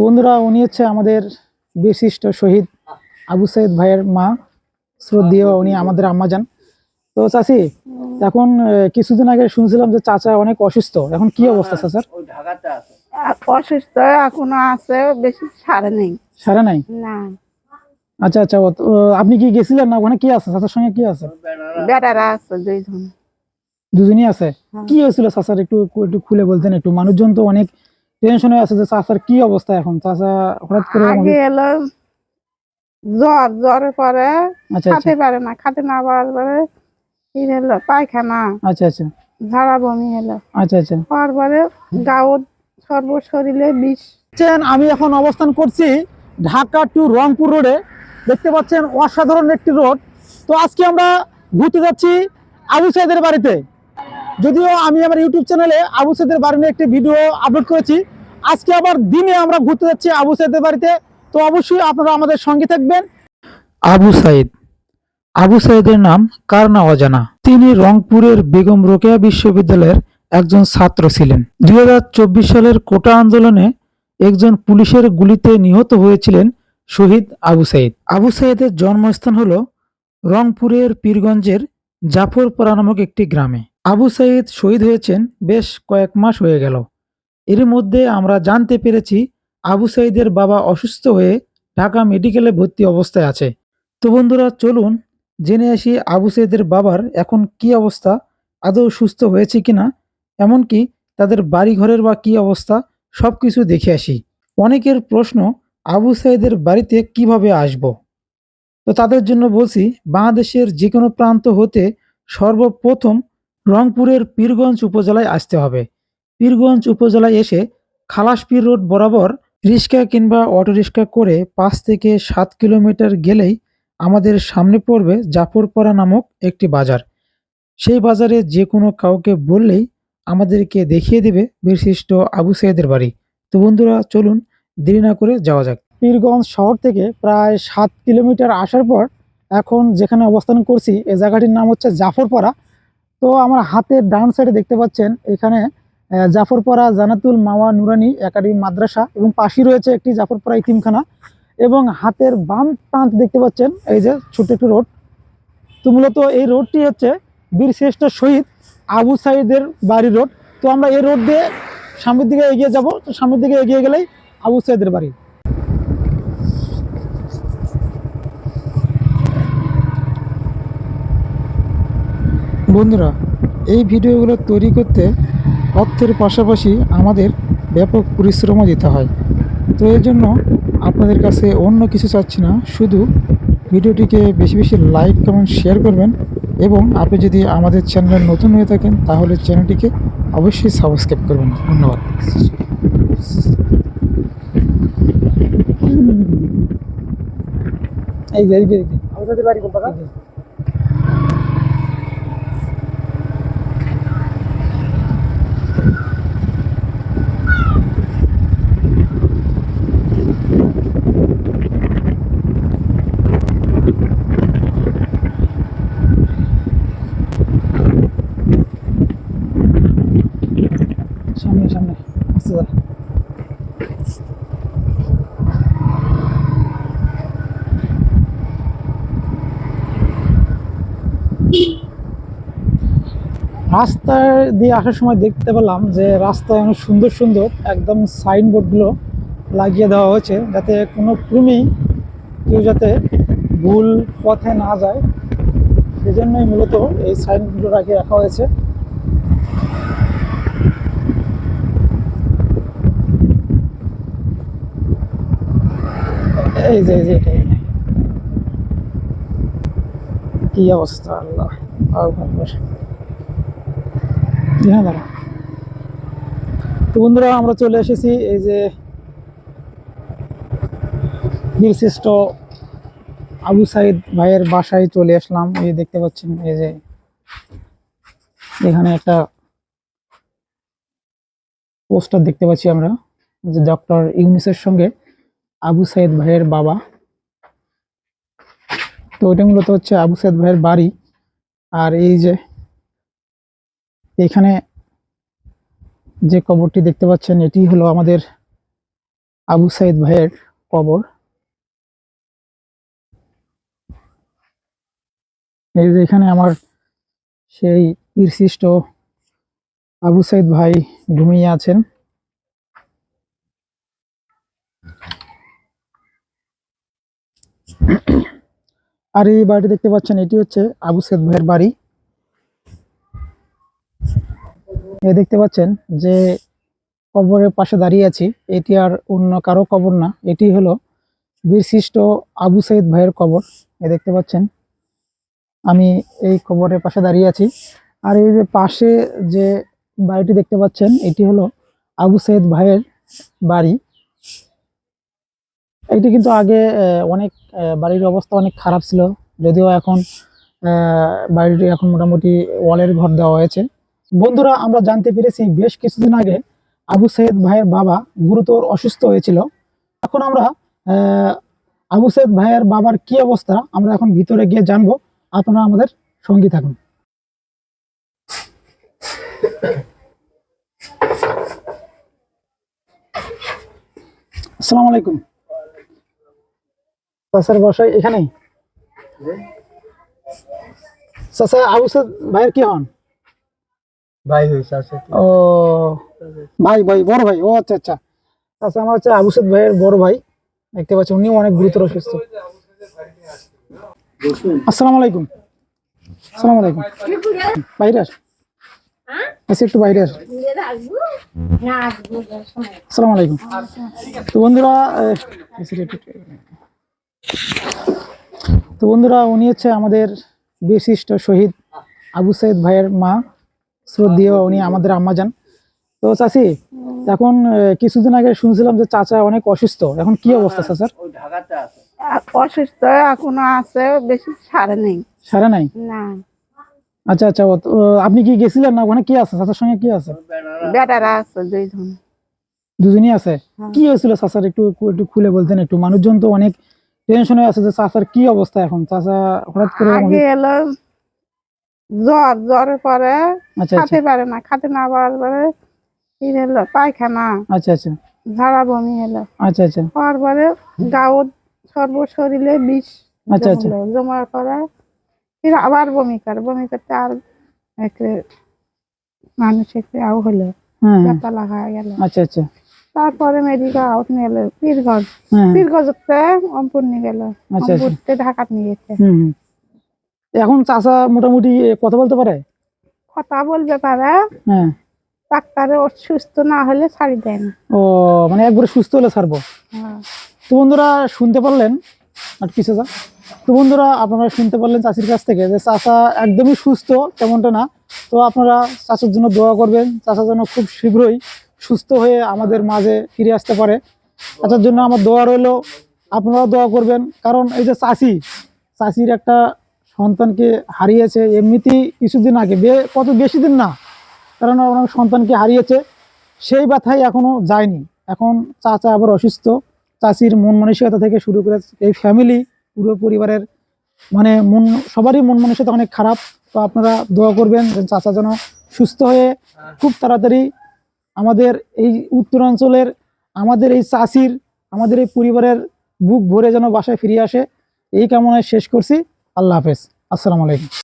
বন্ধুরা, উনি হচ্ছে আমাদের বিশিষ্ট শহীদ আবু সাইদ ভাইয়ের মা, শ্রদ্ধেয় উনি আমাদের আম্মাজান। তো চাচি, এখন কিছুদিন আগে শুনছিলাম যে চাচা অনেক অসুস্থ, এখন কি অবস্থা চাচার? অসুস্থ এখনো আছে, বেশি সারে নেই। সারা নাই? না, আচ্ছা আচ্ছা, আপনি কি গেছিলেন না? ওখানে কি আছে চাচার সঙ্গে, কি আছে? বেটারা আছে দুইজন। দুজনই আছে? হ্যাঁ। কি হয়েছিল চাচার, একটু একটু খুলে বলতেন একটু। মানুষজন তো অনেক টেনশনে আছে যে চাচার কি অবস্থা এখন। চাচা হঠাৎ করে আগে এলো জ্বরের পরে আচ্ছা আচ্ছা খাতে পারে না, খাতে না পারার পরে এলো পায়খানা, আচ্ছা আচ্ছা ঝাড়া বমি এলো। আচ্ছা আচ্ছা। তারপরে গাউত সর্ব শরীরে বিষ। আমি এখন অবস্থান করছি ঢাকা টু রংপুর রোডে। দেখতে পাচ্ছেন অসাধারণ একটি রোড। তো আজকে আমরা ঘুরতে যাচ্ছি আবু সাইদের বাড়িতে। যদিও আমি আমার ইউটিউব চ্যানেলে আবু সাইদের বাড়ি নিয়ে একটি ভিডিও আপলোড করেছি, আজকে আবার দিনে আমরা ঘুরতে যাচ্ছি আবু সাইদের বাড়িতে। তো অবশ্যই আপনারা আমাদের সঙ্গে থাকবেন। আবু সাইদ, আবু সাইদের নাম কার না অজানা। তিনি রংপুরের বেগম রোকেয়া বিশ্ববিদ্যালয়ের একজন ছাত্র ছিলেন। 2024 সালের কোটা আন্দোলনে একজন পুলিশের গুলিতে নিহত হয়েছিলেন শহীদ আবু সাইদ। আবু সাইদের জন্মস্থান হল রংপুরের পীরগঞ্জের জাফরপাড়া নামক একটি গ্রামে। আবু সাইদ শহীদ হয়েছেন বেশ কয়েক মাস হয়ে গেল। এর মধ্যে আমরা জানতে পেরেছি আবু সাইদের বাবা অসুস্থ হয়ে ঢাকা মেডিকেলে ভর্তি অবস্থায় আছে। তো বন্ধুরা, চলুন জেনে আসি আবু সাইদের বাবার এখন কি অবস্থা, আদৌ সুস্থ হয়েছে কিনা, এমনকি তাদের বাড়ি ঘরের বা কি অবস্থা, সবকিছু দেখে আসি। অনেকের প্রশ্ন, আবু সাইদের বাড়িতে কিভাবে আসব? তো তাদের জন্য বলছি, বাংলাদেশের যে কোনো প্রান্ত হতে সর্বপ্রথম রংপুরের পীরগঞ্জ উপজেলায় আসতে হবে। পীরগঞ্জ উপজেলায় এসে খালাসপীর রোড বরাবর রিক্সা কিংবা অটোরিক্সা করে 5 থেকে 7 কিলোমিটার গেলেই আমাদের সামনে পড়বে জাফরপাড়া নামক একটি বাজার। সেই বাজারে যে কোনো কাউকে বললেই আমাদেরকে দেখিয়ে দেবে বিশিষ্ট আবু সাইদের বাড়ি। তো বন্ধুরা, চলুন দেরি না করে যাওয়া যাক। পীরগঞ্জ শহর থেকে প্রায় 7 কিলোমিটার আসার পর এখন যেখানে অবস্থান করছি, এই জায়গাটির নাম হচ্ছে জাফরপাড়া। তো আমার হাতের ডান সাইডে দেখতে পাচ্ছেন, এখানে জাফরপাড়া জানাতুল মাওয়া নুরানি একাডেমি মাদ্রাসা এবং পাশেই রয়েছে একটি জাফরপাড়া ইতিমখানা। এবং হাতের বাম প্রান্ত দেখতে পাচ্ছেন এই যে ছোট্ট একটি রোড। তো মূলত এই রোডটি হচ্ছে বীরশ্রেষ্ঠ শহীদ আবু সাইদের বাড়ির রোড। তো আমরা এই রোড দিয়ে সামনের দিকে এগিয়ে যাব। তো সামনের দিকে এগিয়ে গেলেই আবু সাইদের বাড়ি। বন্ধুরা, এই ভিডিওগুলো তৈরি করতে অর্থের পাশাপাশি আমাদের ব্যাপক পরিশ্রমও দিতে হয়। তো এর জন্য আপনাদের কাছে অন্য কিছু চাচ্ছি না, শুধু ভিডিওটিকে বেশি বেশি লাইক কমেন্ট শেয়ার করবেন। এবং আপনি যদি আমাদের চ্যানেলে নতুন হয়ে থাকেন তাহলে চ্যানেলটিকে অবশ্যই সাবস্ক্রাইব করবেন। ধন্যবাদ। এই যে আমাদের বাড়ি কোনটা? সামনে সামনে আচ্ছা। রাস্তা দিয়ে আসার সময় দেখতে পেলাম যে রাস্তায় অনেক সুন্দর সুন্দর একদম সাইনবোর্ডগুলো লাগিয়ে দেওয়া হয়েছে, যাতে কোনো ক্রমেই কেউ যাতে ভুল পথে না যায়, সেজন্যই মূলত এই সাইনবোর্ডগুলো রাখা হয়েছে। এই যে এটাই কি অবস্থা, আল্লাহ। হ্যাঁ দাঁড়া। তো বন্ধুরা, আমরা চলে এসেছি এই যে বীরশ্রেষ্ঠ আবু সাইদ ভাইয়ের বাসায় চলে আসলাম। এই দেখতে পাচ্ছেন, এই যে এখানে একটা পোস্টার দেখতে পাচ্ছি আমরা, যে ডক্টর ইউনূসের সঙ্গে আবু সাইদ ভাইয়ের বাবা। তো ওইটা মূলত হচ্ছে আবু সাইদ ভাইয়ের বাড়ি। আর এই যে এখানে যে কবরটি দেখতে পাচ্ছেন, এটি হলো আমাদের আবু সাইদ ভাইয়ের কবর। এই যে এখানে আমার সেই বীরশ্রেষ্ঠ আবু সাইদ ভাই ঘুমিয়ে আছেন। আর এই বাড়িটি দেখতে পাচ্ছেন, এটি হচ্ছে আবু সাইদ ভাইয়ের বাড়ি। এই দেখতে পাচ্ছেন যে কবরের পাশে দাঁড়িয়ে আছি, এটি আর অন্য কারো কবর না, এটি হলো বীরশ্রেষ্ঠ আবু সাইদ ভাইয়ের কবর। এই দেখতে পাচ্ছেন আমি এই কবরের পাশে দাঁড়িয়ে আছি। আর এই যে পাশে যে বাড়িটি দেখতে পাচ্ছেন, এটি হলো আবু সাইদ ভাইয়ের বাড়ি। এটি কিন্তু আগে অনেক বাড়ির অবস্থা অনেক খারাপ ছিল, যদিও এখন বাড়িটি এখন মোটামুটি ওয়ালের ঘর দেওয়া হয়েছে। বন্ধুরা, আমরা জানতে পেরেছি বেশ কিছুদিন আগে আবু সাইদ ভাইয়ের বাবা গুরুতর অসুস্থ হয়েছিল। এখন আমরা আবু সাইদ ভাইয়ের বাবার কি অবস্থা আমরা এখন ভিতরে গিয়ে জানবো। আপনারা আমাদের সঙ্গী থাকুন। আসসালামু আলাইকুম। চাচার বাসায় এখানেই? চাচা আবু সাইদ ভাইয়ের কি হন? ভাই হয়েছে আছে ও ভাই ভাই বড় ভাই, ও আচ্ছা আচ্ছা। আচ্ছা, আমার হচ্ছে আবু সাইদ ভাইয়ের বড় ভাই। দেখতে পাচ্ছি উনিও অনেক গুরুতর অসুস্থ। আসসালামু আলাইকুম। আসসালামু আলাইকুম। বাইরে আস, আচ্ছা একটু বাইরে আস। আসসালামু আলাইকুম। তো বন্ধুরা উনি হচ্ছে আমাদের বিশিষ্ট শহীদ আবু সাইদ ভাইয়ের মা, শ্রদ্ধেয় উনি আমাদের আম্মা যান। তো চাচি, এখন কিছুদিন আগে শুনছিলাম যে চাচা অনেক অসুস্থ, এখন কি অবস্থা চাচার? অসুস্থ এখনো আছে, বেশি সারে নেই। সারা নাই? না, আচ্ছা আচ্ছা। আপনি কি গেছিলেন না? ওখানে কি আছে চাচার সঙ্গে, কি আছে? বেটারা আছে দুইজন। দুজনই আছে? হ্যাঁ। কি হয়েছিল চাচার, একটু একটু খুলে বলতেন একটু। মানুষজন তো অনেক টেনশনে আছে যে চাচার কি অবস্থা এখন। চাচা হঠাৎ করে আগে এলো জ্বরের পরে আচ্ছা আচ্ছা খাতে পারে না, খাতে না পারার পরে এলো পায়খানা, আচ্ছা আচ্ছা ঝাড়া বমি এলো। আচ্ছা আচ্ছা হওয়ার পরে গাউত সর্ব শরীরে বিষ আচ্ছা আচ্ছা জমলো, জমার পরে ফির আবার বমি করতে আর একটু মানুষ একটু আউ হলো, হ্যাঁ ব্যথা লাগা গেল। আচ্ছা আচ্ছা তারপরে মেডিকেল আউট নিয়ে এলো পীরগঞ্জ, হ্যাঁ পীরগঞ্জতে অম্পুর নিয়ে গেল, আচ্ছা। অম্পুরতে ঢাকাত নিয়ে গেছে। হুম। এখন চাচা মোটামুটি কথা বলতে পারে? কথা বলবে পারে, হ্যাঁ। ডাক্তারে সুস্থ না হলে ছাড়ি দেয় না। ও মানে একবারে সুস্থ হলে ছাড়বো। হ্যাঁ। তো বন্ধুরা শুনতে পারলেন, আর কি চাচা, তো বন্ধুরা আপনারা শুনতে পারলেন চাচির কাছ থেকে যে চাচা একদমই সুস্থ তেমনটা না। তো আপনারা চাচার জন্য দোয়া করবেন, চাচা যেন খুব শীঘ্রই সুস্থ হয়ে আমাদের মাঝে ফিরে আসতে পারে। চাচার জন্য আমার দোয়া রইলো, আপনারাও দোয়া করবেন। কারণ এই যে চাচির একটা সন্তানকে হারিয়েছে এমনিতেই কিছুদিন আগে, কত বেশি দিন না, কারণ ওনার সন্তানকে হারিয়েছে, সেই ব্যথাই এখনো যায়নি। এখন চাচা আবার অসুস্থ। চাচির মন মানসিকতা থেকে শুরু করে এই ফ্যামিলি, পুরো পরিবারের মানে সবারই মন মানসিকতা অনেক খারাপ। তো আপনারা দোয়া করবেন যে চাচা যেন সুস্থ হয়ে খুব তাড়াতাড়ি আমাদের এই উত্তরাঞ্চলের, আমাদের এই চাচির, আমাদের এই পরিবারের বুক ভরে যেন বাসায় ফিরে আসে, এই কামনায় শেষ করছি। আল্লাহ হাফেজ। আসসালামু আলাইকুম।